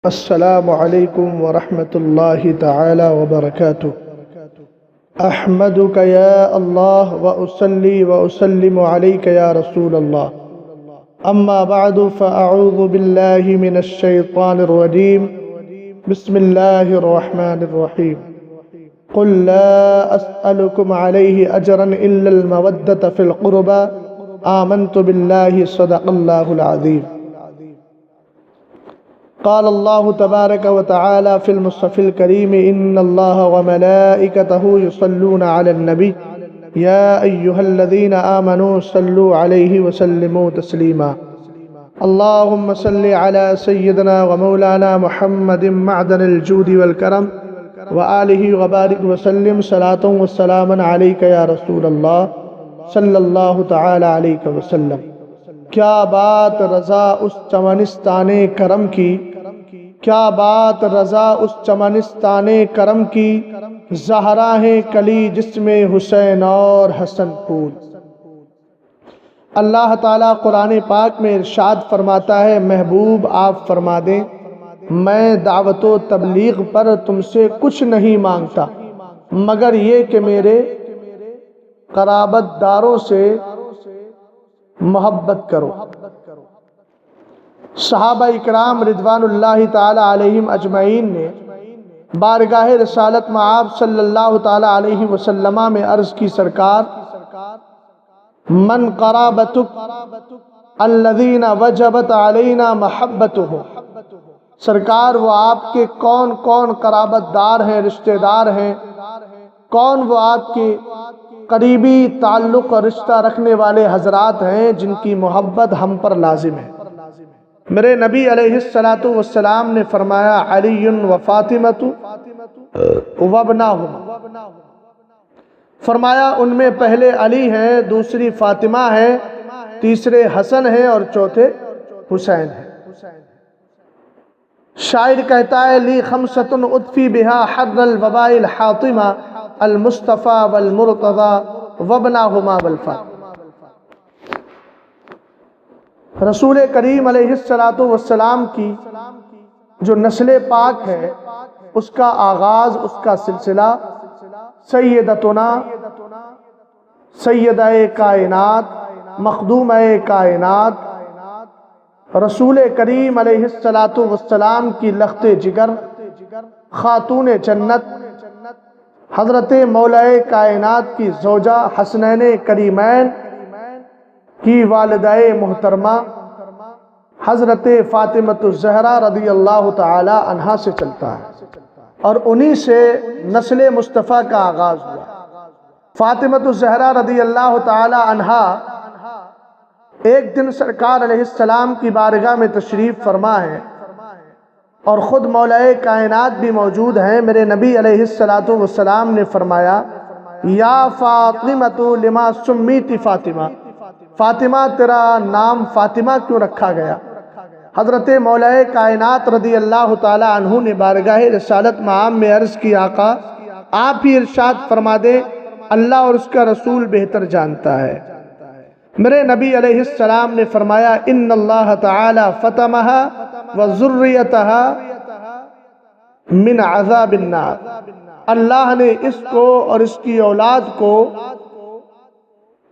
السلام علیکم ورحمۃ اللہ تعالی وبرکاتہ۔ احمدک یا اللہ واصلی واسلم علیک یا رسول اللہ، اما بعد فاعوذ باللہ من الشیطان الرجیم، بسم اللہ الرحمن الرحیم۔ قل لا اسألکم علیہ اجرا الا المودۃ فی القربى آمنت باللہ صدق اللہ العظیم۔ قال الله تبارك وتعالى في المصحف الكريم إن الله وملائكته يصلون على النبي يا أيها الذين آمنوا صلوا عليه وسلموا تسليما اللهم صل على سيدنا ومولانا محمد معدن الجود والكرم وآله وبارك وسلم صلاة والسلام عليك يا رسول الله صلی اللہ تعالی علیہ وسلم۔ کیا بات رضا اس چمنستان کرم کی، کیا بات رضا اس چمنستان کرم کی، زہرا ہے کلی جس میں حسین اور حسن پھول۔ اللہ تعالیٰ قرآن پاک میں ارشاد فرماتا ہے، محبوب آپ فرما دیں میں دعوت و تبلیغ پر تم سے کچھ نہیں مانگتا مگر یہ کہ میرے قرابت داروں سے محبت کرو۔ صحابہ اکرام رضوان اللہ تعالی علیہم اجمعین نے بارگاہ رسالت مآب صلی اللہ تعالی علیہ وسلم میں عرض کی، سرکار من قرابتک الذین وجبت علینا محبتهم، سرکار وہ آپ کے کون کون قرابت دار ہیں، رشتہ دار ہیں، کون وہ آپ کے قریبی تعلق اور رشتہ رکھنے والے حضرات ہیں جن کی محبت ہم پر لازم ہے۔ میرے نبی علیہ السلام نے فرمایا، علی و فاطمۃ وابناہما، فرمایا ان میں پہلے علی ہیں، دوسری فاطمہ ہے، تیسرے حسن ہیں اور چوتھے حسین ہیں۔ شاعر کہتا ہے، لی خمسۃ اطفی بہا حر الوباء الحاطمہ المصطفیٰ والمرتضیٰ وابناہما والفاطمہ۔ رسول کریم علیہ السلام کی جو نسل پاک ہے، اس کا آغاز، اس کا سلسلہ سیدتنا سیدہ کائنات مخدومہ کائنات رسول کریم علیہ السلام کی لخت جگر خاتون جنت حضرت مولا کائنات کی زوجہ حسنین کریمین کی والدہ محترمہ حضرت فاطمہ الزہرا رضی اللہ تعالی عنہا سے چلتا ہے، اور انہی سے نسل مصطفیٰ کا آغاز ہوا۔ فاطمہ الزہرا رضی اللہ تعالی عنہا ایک دن سرکار علیہ السلام کی بارگاہ میں تشریف فرما ہے، اور خود مولا کائنات بھی موجود ہیں۔ میرے نبی علیہ السلام نے فرمایا، یا فاطمہ لما سمیت فاطمہ، فاطمہ تیرا نام فاطمہ کیوں رکھا گیا؟ حضرت مولا کائنات رضی اللہ تعالی عنہ نے بارگاہ رسالت مآب میں عرض کی، آقا آپ ہی ارشاد فرما دیں، اللہ اور اس کا رسول بہتر جانتا ہے۔ میرے نبی علیہ السلام نے فرمایا، ان اللہ تعالی فتمہا وذریتہا من عذاب النار، اللہ نے اس کو اور اس کی اولاد کو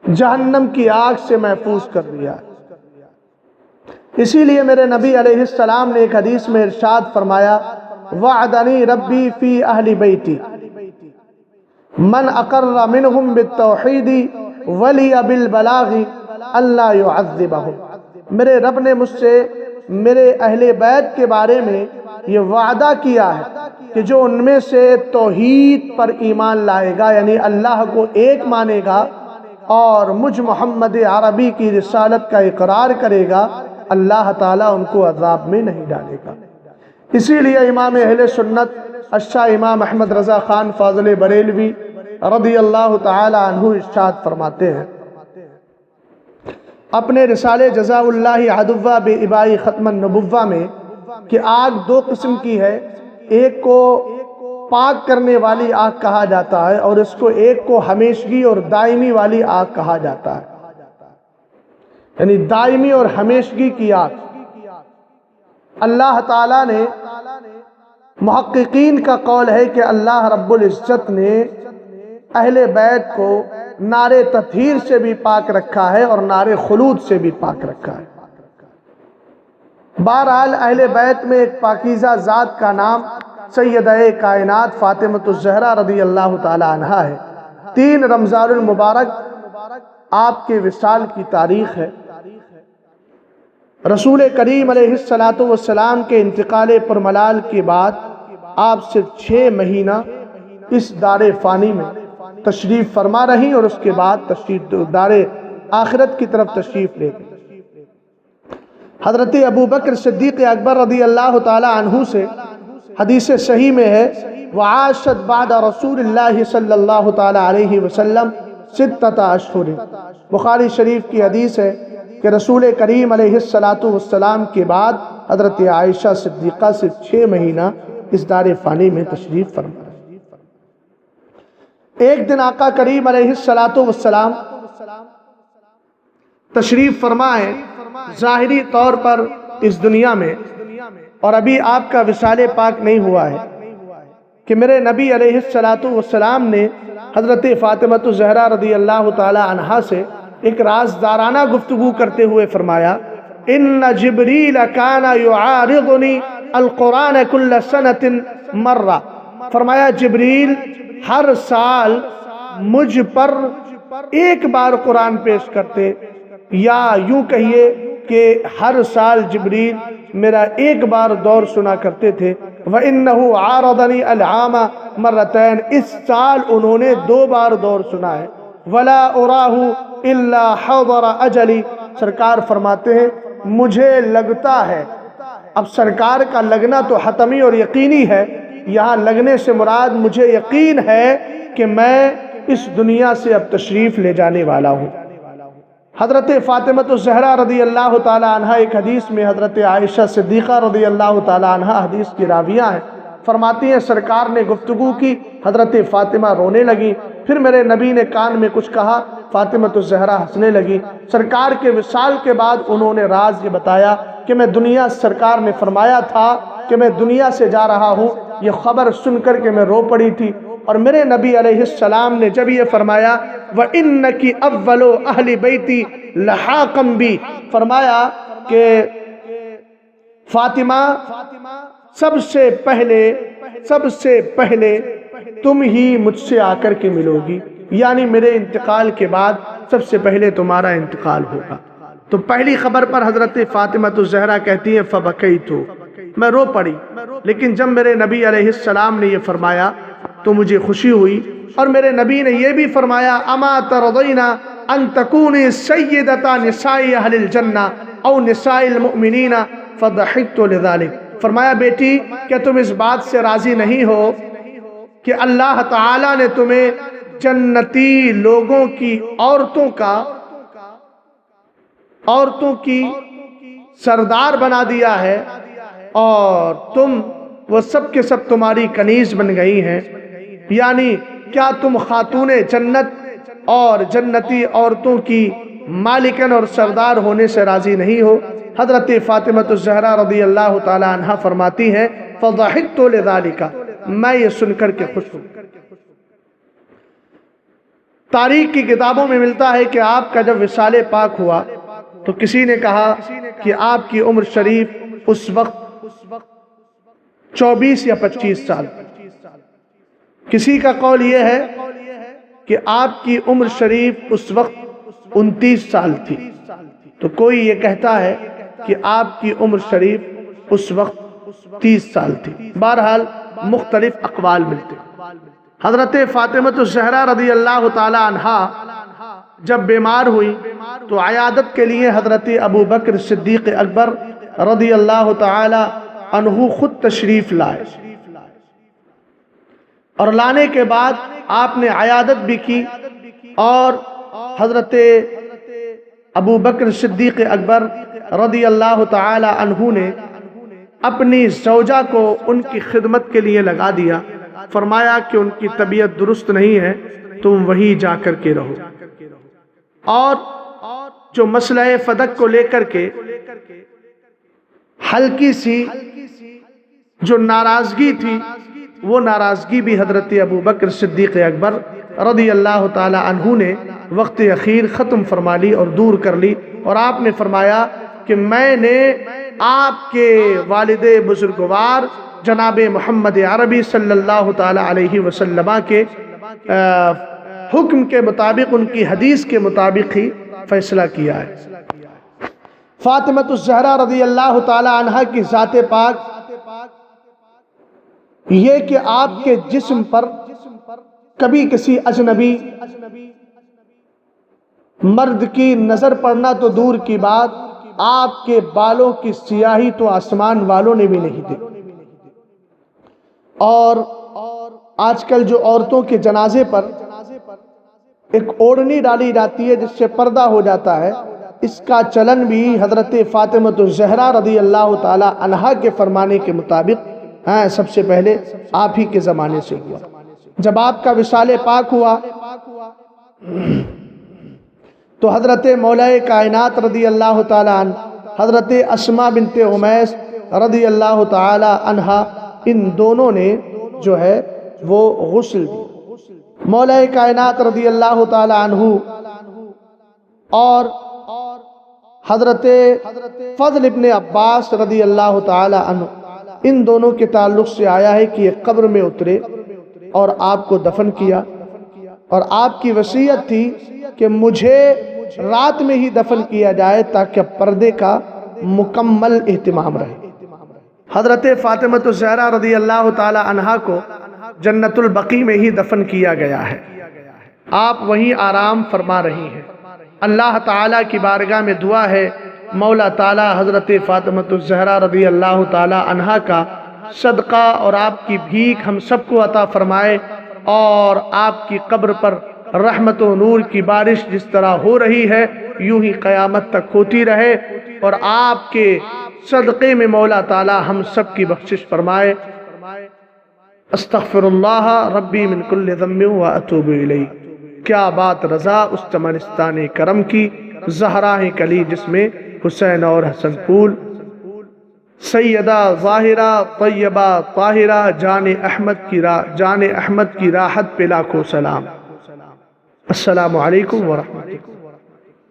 جہنم کی آگ سے محفوظ کر دیا۔ اسی لیے میرے نبی علیہ السلام نے ایک حدیث میں ارشاد فرمایا، وعدنی ربی فی اہل بیتی من اقر منہم بالتوحید ولی بالبلاغ اللہ یعذبہم، میرے رب نے مجھ سے میرے اہل بیت کے بارے میں یہ وعدہ کیا ہے کہ جو ان میں سے توحید پر ایمان لائے گا، یعنی اللہ کو ایک مانے گا اور مجھ محمد عربی کی رسالت کا اقرار کرے گا، اللہ تعالیٰ ان کو عذاب میں نہیں ڈالے گا۔ اسی لیے امام اہل سنت الشاہ امام احمد رضا خان فاضل بریلوی رضی اللہ تعالی عنہ ارشاد فرماتے ہیں اپنے رسالے جزا اللہ عدوہ بے ابائی ختم النبوہ میں کہ آگ دو قسم کی ہے، ایک کو پاک کرنے والی آگ کہا جاتا ہے اور اس کو ایک کو ہمیشگی اور دائمی والی آگ کہا جاتا ہے، یعنی دائمی اور ہمیشگی کی آگ۔ اللہ تعالیٰ نے، محققین کا قول ہے کہ اللہ رب العزت نے اہل بیت کو نار تطہیر سے بھی پاک رکھا ہے اور نار خلود سے بھی پاک رکھا ہے۔ بہرحال اہل بیت میں ایک پاکیزہ ذات کا نام سیدہ کائنات فاطمہ الزہرا رضی اللہ تعالی عنہا ہے۔ 3 رمضان المبارک آپ کے وصال کی تاریخ ہے۔ رسول کریم علیہ السلام کے انتقال پر ملال کے بعد آپ صرف 6 مہینہ اس دار فانی میں تشریف فرما رہی اور اس کے بعد دار آخرت کی طرف تشریف لے گئی۔ حضرت ابو بکر صدیق اکبر رضی اللہ تعالی عنہ سے حدیث صحیح میں ہے، وعاشت بعد رسول اللہ صلی اللہ تعالی علیہ وسلم 6 اشہر۔ بخاری شریف کی حدیث ہے کہ رسول کریم علیہ السلام کے بعد حضرت عائشہ صدیقہ سے 6 مہینہ اس دار فانی میں تشریف فرما۔ ایک دن آقا کریم علیہ السلام تشریف فرمائے ظاہری طور پر اس دنیا میں، اور ابھی آپ کا وصال پاک نہیں ہوا ہے، کہ میرے نبی علیہ السلام نے حضرت فاطمہ الزہرا رضی اللہ تعالی عنہا سے ایک رازدارانہ گفتگو کرتے ہوئے فرمایا، ان جبریل کان یعارضنی القرآن کل سنۃ مرہ۔ فرمایا جبریل ہر سال مجھ پر ایک بار قرآن پیش کرتے، یا یوں کہیے کہ ہر سال جبریل میرا ایک بار دور سنا کرتے تھے۔ وَإِنَّهُ عَارَضَنِي الْعَامَ مَرَّتَيْنِ، اس سال انہوں نے 2 بار دور سنا ہے۔ وَلَا أُرَاهُ إِلَّا حَضَرَ أَجَلِي، سرکار فرماتے ہیں مجھے لگتا ہے، اب سرکار کا لگنا تو حتمی اور یقینی ہے، یہاں لگنے سے مراد مجھے یقین ہے کہ میں اس دنیا سے اب تشریف لے جانے والا ہوں۔ حضرت فاطمہ الزہرا رضی اللہ تعالی عنہ ایک حدیث میں حضرت عائشہ صدیقہ رضی اللہ تعالی عنہ حدیث کی راویہ ہیں، فرماتی ہیں سرکار نے گفتگو کی، حضرت فاطمہ رونے لگی، پھر میرے نبی نے کان میں کچھ کہا، فاطمہ الزہرا ہنسنے لگی۔ سرکار کے وصال کے بعد انہوں نے راز یہ بتایا کہ میں دنیا، سرکار نے فرمایا تھا کہ میں دنیا سے جا رہا ہوں، یہ خبر سن کر کے میں رو پڑی تھی، اور میرے نبی علیہ السلام نے جب یہ فرمایا وَإِنَّكِ أَوَّلُ أَهْلِ بَيْتِ لَحَاقًا بِي، فرمایا کہ فاطمہ سب سے پہلے تم ہی مجھ سے آ کر کے ملو گی، یعنی میرے انتقال کے بعد سب سے پہلے تمہارا انتقال ہوگا۔ تو پہلی خبر پر حضرت فاطمہ الزہرا کہتی ہیں فَبَكَيْتُ، میں رو پڑی، لیکن جب میرے نبی علیہ السلام نے یہ فرمایا تو مجھے خوشی ہوئی، اور میرے نبی نے یہ بھی فرمایا اما ترضین ان تکونی سیدۃ نساء اہل الجنہ او نساء المؤمنین، فضحکت لذلک، فرمایا بیٹی کیا تم اس بات سے راضی نہیں ہو کہ اللہ تعالی نے تمہیں جنتی لوگوں کی عورتوں کی سردار بنا دیا ہے، اور تم وہ سب کے سب تمہاری کنیز بن گئی ہیں، یعنی کیا تم خاتون جنت اور جنتی عورتوں کی مالکن اور سردار ہونے سے راضی نہیں ہو؟ حضرت فاطمہ الزہرا رضی اللہ تعالی عنہ فرماتی ہیں فضحکت لذالک، میں یہ سن کر کے خوش ہوں۔ تاریخ کی کتابوں میں ملتا ہے کہ آپ کا جب وصال پاک ہوا تو کسی نے کہا کہ آپ کی عمر شریف اس وقت 24 یا 25 سال، کسی کا قول یہ ہے کہ آپ کی عمر شریف اس وقت 29 سال تھی، تو کوئی یہ کہتا ہے کہ آپ کی عمر شریف اس وقت 30 سال تھی۔ بہرحال مختلف اقوال ملتے۔ حضرت فاطمہ الزہرا رضی اللہ تعالی عنہا جب بیمار ہوئی تو عیادت کے لیے حضرت ابو بکر صدیق اکبر رضی اللہ تعالی عنہ خود تشریف لائے، اور لانے کے بعد آپ نے عیادت بھی کی، اور حضرت ابو بکر صدیق اکبر رضی اللہ تعالی عنہ نے اپنی زوجہ کو ان کی خدمت کے لیے لگا دیا، فرمایا کہ ان کی طبیعت درست نہیں ہے، تم وہی جا کر کے رہو۔ اور جو مسئلہ فدق کو لے کر کے ہلکی سی جو ناراضگی تھی وہ ناراضگی بھی حضرت ابو بکر صدیق اکبر رضی اللہ تعالی عنہ نے وقت اخیر ختم فرما لی اور دور کر لی، اور آپ نے فرمایا کہ میں نے آپ کے والد بزرگوار جناب محمد عربی صلی اللہ تعالی علیہ وسلم کے حکم کے مطابق، ان کی حدیث کے مطابق ہی فیصلہ کیا ہے۔ فاطمۃ الزہرا رضی اللہ تعالی عنہ کی ذات پاک یہ کہ آپ کے جسم پر کبھی کسی اجنبی مرد کی نظر پڑنا تو دور کی بات، آپ کے بالوں کی سیاہی تو آسمان والوں نے بھی نہیں دیکھی۔ اور آج کل جو عورتوں کے جنازے پر ایک اوڑھنی ڈالی جاتی ہے جس سے پردہ ہو جاتا ہے، اس کا چلن بھی حضرت فاطمۃ الزہرا رضی اللہ تعالی عنہا کے فرمانے کے مطابق سب سے پہلے آپ ہی کے زمانے سے ہوا۔ جب آپ کا وصال پاک ہوا تو حضرت مولا کائنات رضی اللہ تعالی عنہ، حضرت اسماء بنت امیس رضی اللہ تعالی عنہا، ان دونوں نے جو ہے وہ غسل دی۔ مولا کائنات رضی اللہ تعالی عنہ اور حضرت فضل ابن عباس رضی اللہ تعالی عنہ، ان دونوں کے تعلق سے آیا ہے کہ یہ قبر میں اترے اور آپ کو دفن کیا، اور آپ کی وصیت تھی کہ مجھے رات میں ہی دفن کیا جائے تاکہ پردے کا مکمل اہتمام رہے۔ حضرت فاطمۃ الزہرا رضی اللہ تعالی عنہا کو جنت البقیع میں ہی دفن کیا گیا ہے، آپ وہیں آرام فرما رہی ہیں۔ اللہ تعالیٰ کی بارگاہ میں دعا ہے مولا تعالیٰ حضرت فاطمۃ الزہرا رضی اللہ تعالی عنہا کا صدقہ اور آپ کی بھیک ہم سب کو عطا فرمائے، اور آپ کی قبر پر رحمت و نور کی بارش جس طرح ہو رہی ہے یوں ہی قیامت تک ہوتی رہے، اور آپ کے صدقے میں مولا تعالیٰ ہم سب کی بخشش فرمائے۔ استغفر اللہ ربی من کل ذنب و اتوب الیہ۔ کیا بات رضا اس چمنستان کرم کی، زہرا کلی جس میں حسین اور حسن پھول، سیدہ ظاہرہ طیبہ طاہرہ جان احمد کی راحت پہ لاکھوں سلام۔ السلام علیکم ورحمۃ اللہ۔